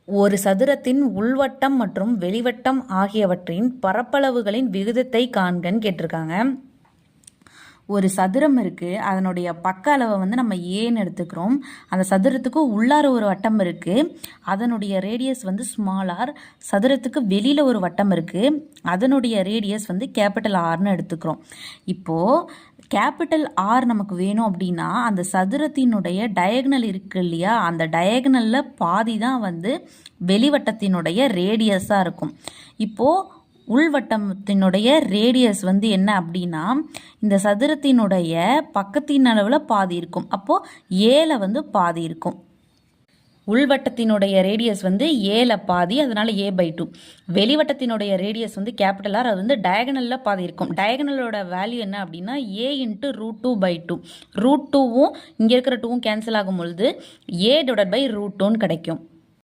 ஒரு சதுரத்தின் உள்வட்டம் மற்றும் வெளிவட்டம் ஆகியவற்றின் பரப்பளவுகளின் விகிதத்தை காண்கன்னு கேட்டிருக்காங்க. ஒரு சதுரம் இருக்குது, அதனுடைய பக்க அளவை வந்து நம்ம ஏன்னு எடுத்துக்கிறோம். அந்த சதுரத்துக்கு உள்ளார ஒரு வட்டம் இருக்குது, அதனுடைய ரேடியஸ் வந்து ஸ்மால் ஆர். சதுரத்துக்கு வெளியில் ஒரு வட்டம் இருக்குது, அதனுடைய ரேடியஸ் வந்து கேபிட்டல் ஆர்னு எடுத்துக்கிறோம். இப்போது கேபிட்டல் ஆர் நமக்கு வேணும் அப்படின்னா அந்த சதுரத்தினுடைய டயகனல் இருக்கு இல்லையா, அந்த டயகனலில் பாதி தான் வந்து வெளிவட்டத்தினுடைய ரேடியஸாக இருக்கும். இப்போது உள்வட்டத்தினுடைய ரேடியஸ் வந்து என்ன அப்படின்னா இந்த சதுரத்தினுடைய பக்கத்தின் அளவில் பாதி இருக்கும். அப்போது ஏல வந்து பாதி இருக்கும். உள்வட்டத்தினுடைய ரேடியஸ் வந்து ஏல பாதி, அதனால A/2. வெளிவட்டத்தினுடைய ரேடியஸ் வந்து கேபிட்டல் ஆர், அது வந்து டயகனலில் பாதி இருக்கும். டயகனலோட வேல்யூ என்ன அப்படின்னா A × √2/2. √2வும் இங்கே இருக்கிற 2வும் கேன்சல் ஆகும் பொழுது A/√2ன்னு கிடைக்கும்.